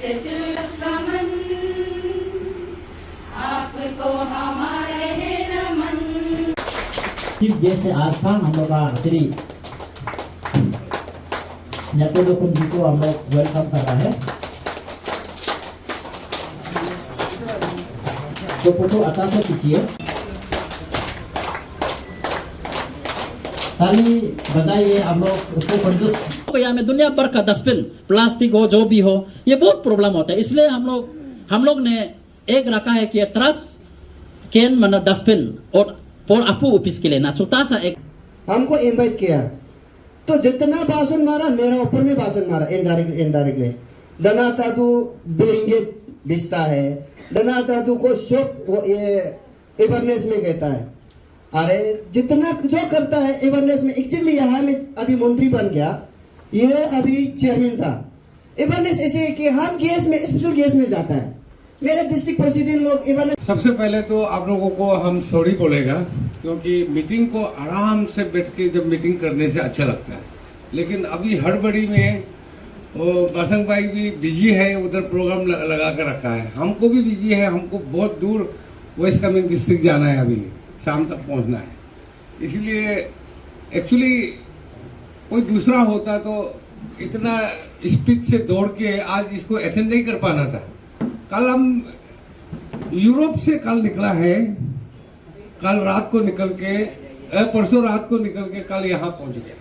नमन, आपको हमारे नमन। Chief guest से आज था हम लोग का श्री नेपोलियन जी को हम लोग वेलकम कर रहा है। तो फोटो आता से खींचिए, ताली बजाइए हम लोग उसको कंजूस। भैया में दुनिया भर का डस्टबिन प्लास्टिक हो जो भी हो ये बहुत प्रॉब्लम होता है, इसलिए हम लोग ने एक रखा है कि ट्रस कैन मना डस्टबिन और आपू ऑफिस के लिए ना छोटा सा एक हमको इनवाइट किया तो जितना भाषण मारा मेरा ऊपर में भाषण मारा इनडायरेक्टली। दनाता तू बेंगे बिस्ता है, दनाता तू को शोक ये अवेयरनेस में कहता है। अरे जितना जो करता है अवेयरनेस में, एक्चुअली यहाँ में अभी मंत्री बन गया, ये अभी चेयरमैन था। अवेयरनेस ऐसे कि हम गैस में स्पेशल गैस में जाता है, मेरे डिस्ट्रिक्ट प्रेसिडेंट लोग अवेयरनेस। सबसे पहले तो आप लोगों को हम सॉरी बोलेगा, क्योंकि मीटिंग को आराम से बैठ के जब मीटिंग करने से अच्छा लगता है, लेकिन अभी हड़बड़ी में वो बसंग भाई भी बिजी है, उधर प्रोग्राम लगा कर रखा है, हमको भी बिजी है, हमको बहुत दूर वेस्ट कामेंग डिस्ट्रिक्ट जाना है, अभी शाम तक पहुंचना है। इसलिए एक्चुअली कोई दूसरा होता तो इतना स्पीड से दौड़ के आज इसको अटेंड नहीं कर पाना था। कल हम यूरोप से कल निकला है, कल रात को निकल के परसों रात को निकल के कल यहाँ पहुंच गया।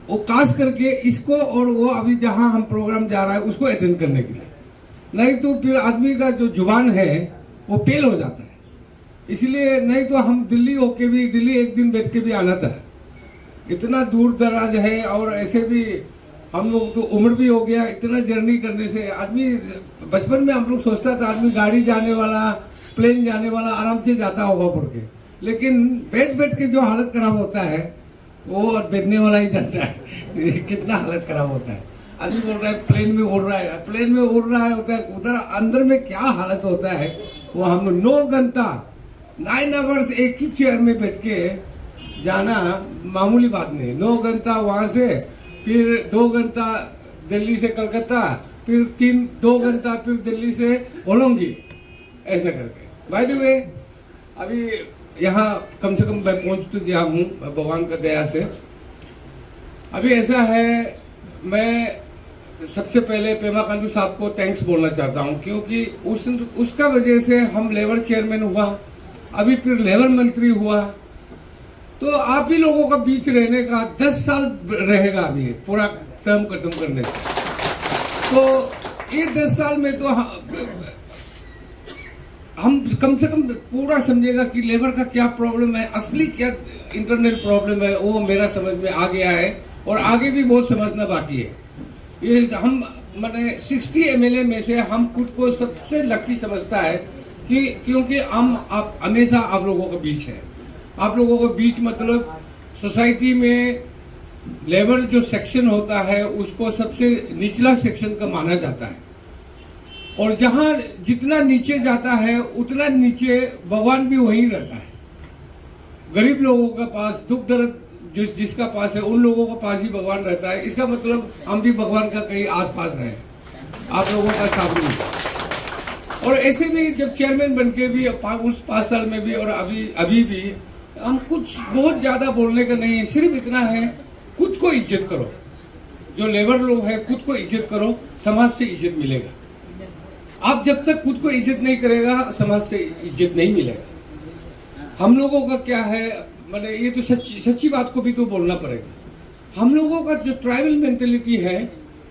वो खास करके इसको और वो अभी जहां हम प्रोग्राम जा रहा है उसको अटेंड करने के लिए, नहीं तो फिर आदमी का जो जुबान है वो फेल हो जाता है। इसलिए नहीं तो हम दिल्ली होके भी दिल्ली एक दिन बैठ के भी आना था, इतना दूर दराज है, और ऐसे भी हम लोग तो उम्र भी हो गया, इतना जर्नी करने से आदमी बचपन में हम लोग सोचता था आदमी गाड़ी जाने वाला प्लेन जाने वाला आराम से जाता होगा पढ़ के, लेकिन बैठ बैठ के जो हालत खराब होता है वो बैठने वाला ही जानता है कितना हालत खराब होता है। आदमी बोल रहा है प्लेन में उड़ रहा है, प्लेन में उड़ रहा है होता है, उधर अंदर में क्या हालत होता है वो हम लोग 9 घंटा 9 आवर्स एक ही चेयर में बैठ के जाना मामूली बात नहीं। 9 घंटा वहां से, फिर 2 घंटा दिल्ली से कलकत्ता, फिर 2 घंटा फिर दिल्ली से होलोंगी, ऐसा करके। बाय द वे अभी यहाँ कम से कम मैं पहुंच तो गया हूँ भगवान का दया से। अभी ऐसा है, मैं सबसे पहले पेमा खांडू साहब को थैंक्स बोलना चाहता हूँ, क्योंकि उसका वजह से हम लेबर चेयरमैन हुआ, अभी फिर लेबर मंत्री हुआ, तो आप भी लोगों का बीच रहने का 10 साल रहेगा अभी पूरा टर्म खत्म करने से। तो ये 10 साल में तो हम कम से कम पूरा समझेगा कि लेबर का क्या प्रॉब्लम है, असली क्या इंटरनल प्रॉब्लम है, वो मेरा समझ में आ गया है, और आगे भी बहुत समझना बाकी है। ये हम मैंने 60 एमएलए में से हम खुद को सबसे लकी समझता है कि क्योंकि हम हमेशा आप लोगों के बीच है। आप लोगों के बीच मतलब सोसाइटी में लेबर जो सेक्शन होता है उसको सबसे निचला सेक्शन का माना जाता है, और जहां जितना नीचे जाता है उतना नीचे भगवान भी वहीं रहता है। गरीब लोगों के पास दुख दर्द जिसका पास है उन लोगों के पास ही भगवान रहता है। इसका मतलब हम भी भगवान का कहीं आसपास रहे, आप लोगों का साथ नहीं। और ऐसे भी जब चेयरमैन बन के भी उस 5 साल में भी और अभी भी हम कुछ बहुत ज्यादा बोलने का नहीं है, सिर्फ इतना है खुद को इज्जत करो। जो लेबर लोग है खुद को इज्जत करो, समाज से इज्जत मिलेगा। आप जब तक खुद को इज्जत नहीं करेगा समाज से इज्जत नहीं मिलेगा। हम लोगों का क्या है, मैंने ये तो सच्ची बात को भी तो बोलना पड़ेगा। हम लोगों का जो ट्राइबल मेंटेलिटी है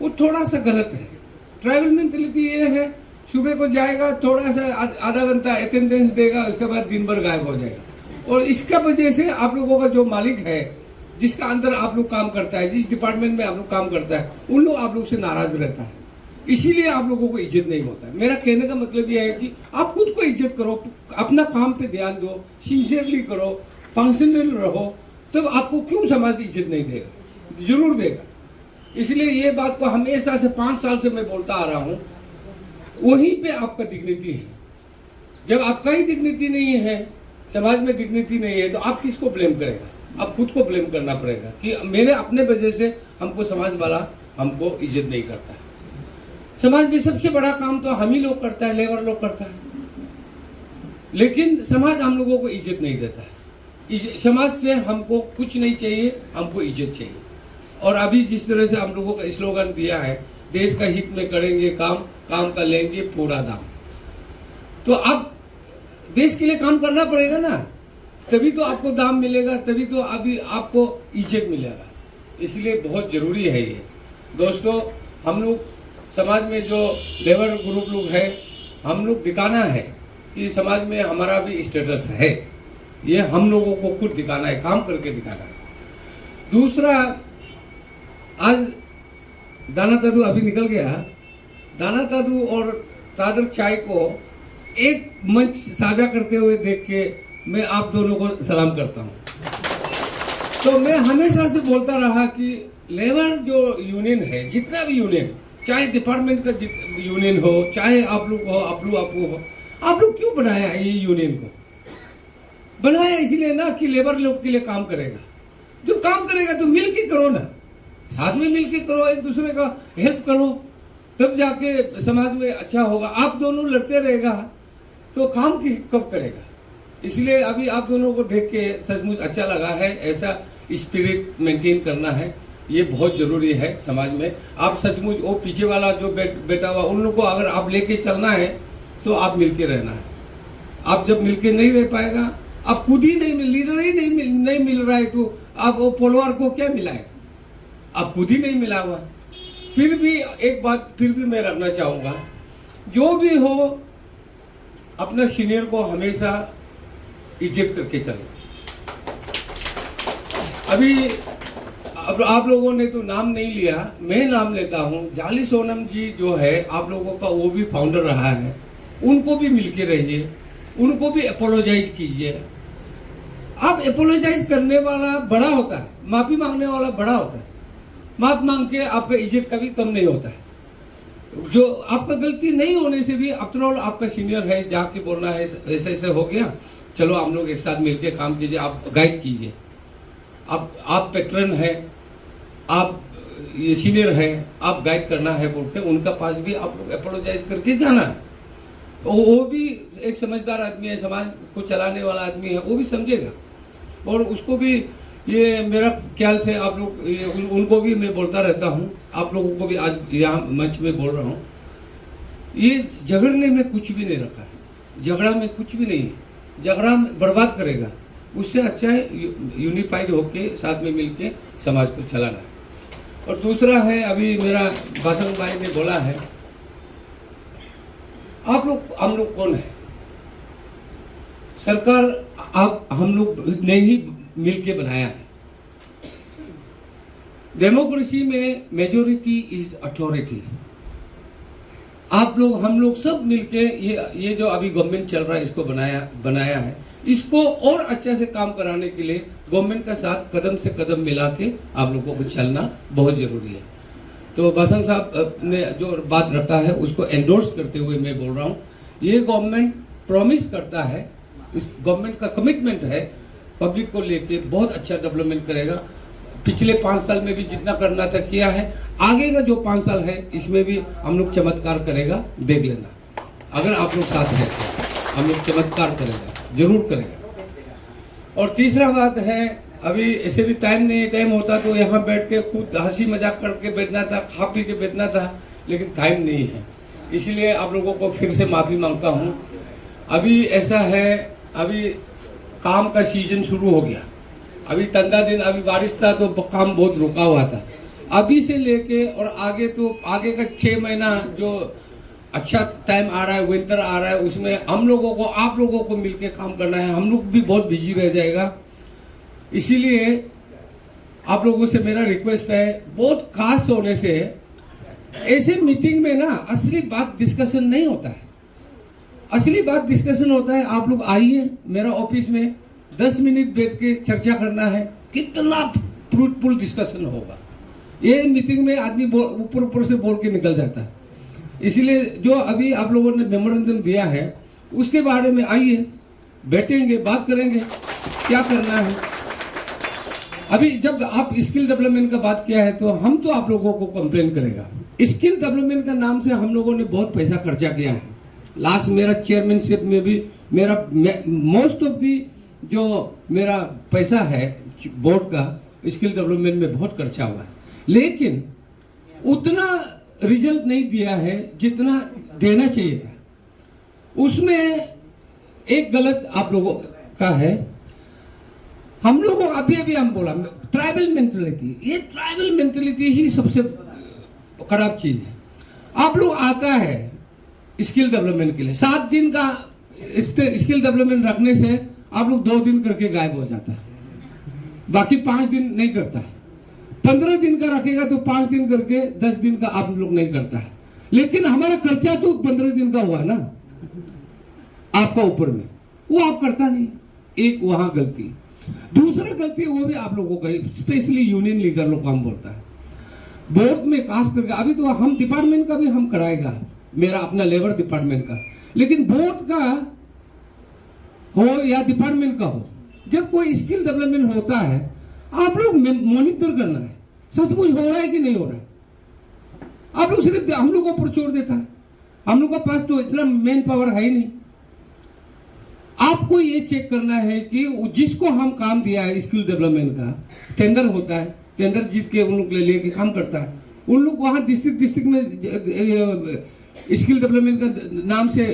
वो थोड़ा सा गलत है। ट्राइबल मेंटेलिटी ये है, सुबह को जाएगा थोड़ा सा आधा घंटा अटेंडेंस देगा, उसके बाद दिन भर गायब हो जाएगा। और इसका वजह से आप लोगों का जो मालिक है, जिसका अंदर आप लोग काम करता है, जिस डिपार्टमेंट में आप लोग काम करता है, उन लोग आप लोग से नाराज रहता है, इसीलिए आप लोगों को इज्जत नहीं होता है। मेरा कहने का मतलब यह है कि आप खुद को इज्जत करो, अपना काम पे ध्यान दो, सिंसियरली करो, फंक्शनल रहो, तब आपको क्यों समाज इज्जत नहीं देगा, जरूर देगा। इसलिए ये बात को हमेशा से 5 साल से मैं बोलता आ रहा हूं, वहीं पे आपका डिग्निटी है। जब आपका ही डिग्निटी नहीं है, समाज में डिग्निटी नहीं है, तो आप किसको ब्लेम करेगा? आप खुद को ब्लेम करना पड़ेगा कि मेरे अपने वजह से हमको समाज वाला हमको इज्जत नहीं करता है। समाज में सबसे बड़ा काम तो हम ही लोग करता है, लेबर लोग करता है, लेकिन समाज हम लोगों को इज्जत नहीं देता है। समाज से हमको कुछ नहीं चाहिए, हमको इज्जत चाहिए। और अभी जिस तरह से हम लोगों का स्लोगन दिया है, देश का हित में करेंगे काम, काम का लेंगे पूरा दाम, तो अब देश के लिए काम करना पड़ेगा ना, तभी तो आपको दाम मिलेगा, तभी तो अभी आपको इज्जत मिलेगा। इसलिए बहुत जरूरी है ये दोस्तों। हम लोग समाज में जो लेबर ग्रुप लोग है, हम लोग दिखाना है कि समाज में हमारा भी स्टेटस है, ये हम लोगों को खुद दिखाना है, काम करके दिखाना है। दूसरा, आज दाना दादू अभी निकल गया, दाना दादू और तादर चाय को एक मंच साझा करते हुए देख के मैं आप दोनों को सलाम करता हूं। तो मैं हमेशा से बोलता रहा कि लेबर जो यूनियन है, जितना भी यूनियन, चाहे डिपार्टमेंट का यूनियन हो, चाहे आप लोग हो, आप लोग क्यों बनाया ये यूनियन को? बनाया इसलिए ना कि लेबर लोग के लिए काम करेगा। जब काम करेगा तो मिल के करो ना, साथ में मिल के करो, एक दूसरे का हेल्प करो, तब जाके समाज में अच्छा होगा। आप दोनों लड़ते रहेगा तो काम कब करेगा? इसलिए अभी आप दोनों को देख के सचमुच अच्छा लगा है। ऐसा स्पिरिट मेंटेन करना है, ये बहुत जरूरी है समाज में। आप सचमुच वो पीछे वाला जो बेटा हुआ, उन लोगों को अगर आप लेके चलना है तो आप मिलके रहना है। आप जब मिलके नहीं रह पाएगा, आप खुद ही लीडर ही नहीं मिल रहा है, तो आप वो फॉलोअर को क्या मिलाएगा? आप खुद ही नहीं मिला हुआ। फिर भी एक बात फिर भी मैं रखना चाहूंगा, जो भी हो अपना सीनियर को हमेशा इज्जत करके चलो। अभी अब आप लोगों ने तो नाम नहीं लिया, मैं नाम लेता हूं। जाली सोनम जी जो है आप लोगों का, वो भी फाउंडर रहा है, उनको भी मिलके रहिए, उनको भी अपोलोजाइज कीजिए। आप अपोलोजाइज करने वाला बड़ा होता है, माफी मांगने वाला बड़ा होता है। माफ मांग के आपका इज्जत कभी कम नहीं होता है। जो आपका गलती नहीं होने से भी आफ्टर ऑल आपका सीनियर है, जाके बोलना है ऐसे ऐसे हो गया, चलो हम लोग एक साथ मिलके काम कीजिए, आप गाइड कीजिए। आप पैट्रन है, आप ये सीनियर है, आप गाइड करना है बोल के उनका पास भी आप लोग अपोलोजाइज करके जाना है। वो भी एक समझदार आदमी है, समाज को चलाने वाला आदमी है, वो भी समझेगा। और उसको भी ये मेरा ख्याल से आप लोग उनको भी मैं बोलता रहता हूँ, आप लोगों को भी आज यहाँ मंच में बोल रहा हूँ, ये झगड़ने में कुछ भी नहीं रखा है, झगड़ा में कुछ भी नहीं है। झगड़ा बर्बाद करेगा, उससे अच्छा है यूनिफाइड होके साथ में मिलके समाज को चलाना। और दूसरा है, अभी मेरा भाषण भाई ने बोला है, आप लोग हम लोग कौन है? सरकार आप हम लोग ने ही मिलके बनाया है। डेमोक्रेसी में मेजॉरिटी इज अथॉरिटी। आप लोग हम लोग सब मिलके ये जो अभी गवर्नमेंट चल रहा है इसको बनाया है। इसको और अच्छा से काम कराने के लिए गवर्नमेंट का साथ कदम से कदम मिला के आप लोगों को चलना बहुत जरूरी है। तो भाषण साहब ने जो बात रखा है उसको एंडोर्स करते हुए मैं बोल रहा हूँ, ये गवर्नमेंट प्रॉमिस करता है, इस गवर्नमेंट का कमिटमेंट है पब्लिक को लेके बहुत अच्छा डेवलपमेंट करेगा। पिछले 5 साल में भी जितना करना था किया है, आगे का जो 5 साल है इसमें भी हम लोग चमत्कार करेगा, देख लेना। अगर आप लोग साथ हैं हम लोग चमत्कार करेगा, जरूर करेगा। और तीसरा बात है, अभी ऐसे भी टाइम होता तो यहाँ बैठ के खुद हंसी मजाक करके बैठना था, खा पी के बैठना था, लेकिन टाइम नहीं है। इसलिए आप लोगों को फिर से माफ़ी मांगता हूँ। अभी ऐसा है, अभी काम का सीजन शुरू हो गया। अभी 15 दिन अभी बारिश था तो काम बहुत रुका हुआ था। अभी से लेके और आगे तो आगे का 6 महीना जो अच्छा टाइम आ रहा है, विंटर आ रहा है, उसमें हम लोगों को आप लोगों को मिलके काम करना है। हम लोग भी बहुत बिजी रह जाएगा। इसीलिए आप लोगों से मेरा रिक्वेस्ट है, बहुत खास होने से ऐसे मीटिंग में ना असली बात डिस्कशन नहीं होता है। असली बात डिस्कशन होता है, आप लोग आइए मेरा ऑफिस में 10 मिनट बैठ के चर्चा करना है, कितना फ्रूटफुल डिस्कशन होगा। ये मीटिंग में आदमी ऊपर से बोल के निकल जाता है। इसलिए जो अभी आप लोगों ने मेमोरेंडम दिया है उसके बारे में आइए, बैठेंगे, बात करेंगे, क्या करना है। अभी जब आप स्किल डेवलपमेंट का बात किया है तो हम तो आप लोगों को कंप्लेन करेगा। स्किल डेवलपमेंट का नाम से हम लोगों ने बहुत पैसा खर्चा किया है। लास्ट मेरा चेयरमैनशिप में भी मेरा मोस्ट ऑफ दी जो मेरा पैसा है बोर्ड का स्किल डेवलपमेंट में बहुत खर्चा हुआ है, लेकिन उतना रिजल्ट नहीं दिया है जितना देना चाहिए था। उसमें एक गलत आप लोगों का है, हम लोगों अभी हम बोला ट्राइबल मेंटेलिटी, ये ट्राइबल मेंटेलिटी ही सबसे खराब चीज है। आप लोग आता है स्किल डेवलपमेंट के लिए 7 दिन का स्किल डेवलपमेंट रखने से आप लोग 2 दिन करके गायब हो जाता है, बाकी 5 दिन नहीं करता है। 15 दिन का रखेगा तो 5 दिन करके 10 दिन का आप लोग नहीं करता है, लेकिन हमारा खर्चा तो 15 दिन का हुआ ना आपका ऊपर में, वो आप करता नहीं। एक वहां गलती। दूसरा गलती वो भी आप लोगों का, स्पेशली यूनियन लीडर लोग काम बोलता है बोर्ड में खास करके। अभी तो हम डिपार्टमेंट का भी हम कराएगा, मेरा अपना लेबर डिपार्टमेंट का, लेकिन बोर्ड का हो या डिपार्टमेंट का हो, जब कोई स्किल डेवलपमेंट होता है आप लोग मॉनिटर करना है सचमुच हो रहा है कि नहीं हो रहा है। आप लोग सिर्फ हम लोग को ऊपर छोड़ देता है, हम लोग के पास तो इतना मैन पावर है ही नहीं। आपको ये चेक करना है कि जिसको हम काम दिया है स्किल डेवलपमेंट का, टेंडर होता है, टेंडर जीत के उन लोग लेके काम करता है, उन लोग वहां डिस्ट्रिक्ट में स्किल डेवलपमेंट का नाम से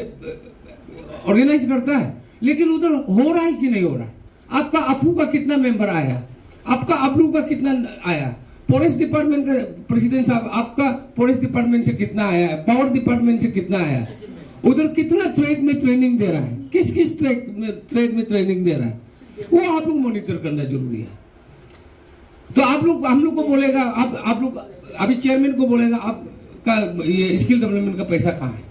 ऑर्गेनाइज करता है, लेकिन उधर हो रहा है कि नहीं हो रहा है। आपका अपू का कितना मेंबर आया, आपका अबलू का कितना आया, फॉरेस्ट डिपार्टमेंट का प्रेसिडेंट साहब आपका फॉरेस्ट डिपार्टमेंट से कितना आया है, पावर डिपार्टमेंट से कितना आया है, उधर कितना ट्रेड में ट्रेनिंग दे रहा है, किस किस ट्रेड में ट्रेनिंग दे रहा है, वो आप लोग मॉनिटर करना जरूरी है। तो आप लोग हम लोग को बोलेगा, आप लोग अभी चेयरमैन को बोलेगा आपका ये स्किल डेवलपमेंट का पैसा कहाँ है।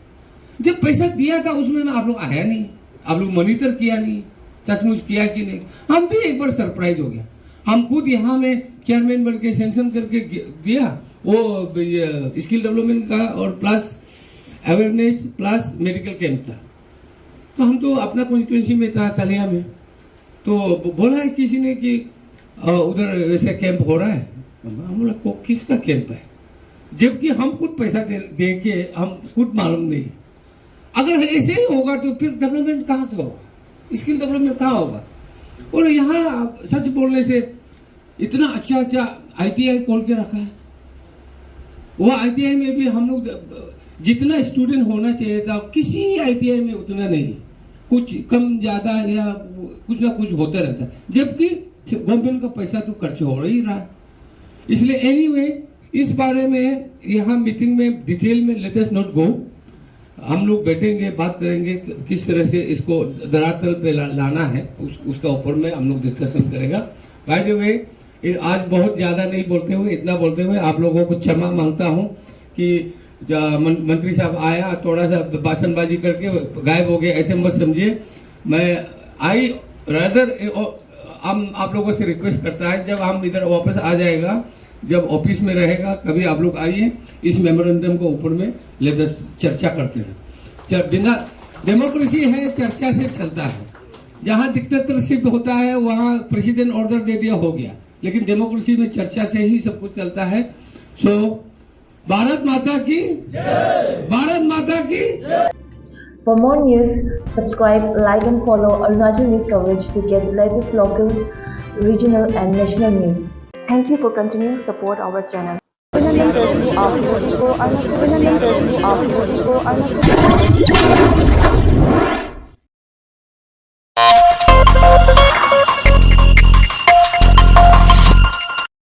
जब पैसा दिया था उसमें आप लोग आया नहीं, आप लोग मॉनिटर किया नहीं, सचमुच किया कि नहीं। हम भी एक बार सरप्राइज हो गया, हम खुद यहाँ में चेयरमैन बन के सेंक्शन करके दिया वो स्किल डेवलपमेंट का और plus awareness plus medical camp था। तो हम तो अपना कॉन्स्टिट्यूंसी में था तलिया में, तो बोला है किसी ने कि उधर वैसे कैंप हो रहा है। हम बोला किसका कैंप है, जबकि हम खुद पैसा दे के हम खुद मालूम नहीं। अगर ऐसे ही होगा तो फिर डेवलपमेंट कहाँ से होगा, स्किल डेवलपमेंट कहाँ होगा। और यहाँ सच बोलने से इतना अच्छा ITI खोल के रखा है, वो ITI में भी हम लोग जितना स्टूडेंट होना चाहिए था किसी ITI में उतना नहीं, कुछ कम ज़्यादा या कुछ ना कुछ होता रहता है, जबकि गवर्नमेंट का पैसा तो खर्च हो ही रहा है। इसलिए एनीवे इस बारे में यहाँ मीटिंग में डिटेल में लेट अस नॉट गो, हम लोग बैठेंगे बात करेंगे किस तरह से इसको धरातल पे लाना है, उसका ऊपर में हम लोग डिस्कशन करेगा। बाय द वे आज बहुत ज़्यादा नहीं बोलते हुए, इतना बोलते हुए आप लोगों को क्षमा मांगता हूँ कि मंत्री साहब आया थोड़ा सा भाषणबाजी करके गायब हो गए, ऐसे मत समझिए। मैं आई रादर हम आप लोगों से रिक्वेस्ट करता है जब हम इधर वापस आ जाएगा, जब ऑफिस में रहेगा कभी आप लोग आइए, इस मेमोरेंडम को ऊपर में लेकर चर्चा करते हैं। बिना डेमोक्रेसी है चर्चा से चलता है, जहाँ डिक्टेटरशिप होता है वहाँ प्रेसिडेंट ऑर्डर दे दिया हो गया, लेकिन डेमोक्रेसी में चर्चा से ही सब कुछ चलता है। सो भारत माता की जय, भारत माता की जय। For more news, subscribe, like and follow Arunachal News coverage to get the latest local, regional and national news. Thank you for continuing to support our channel. Pinanang 30 after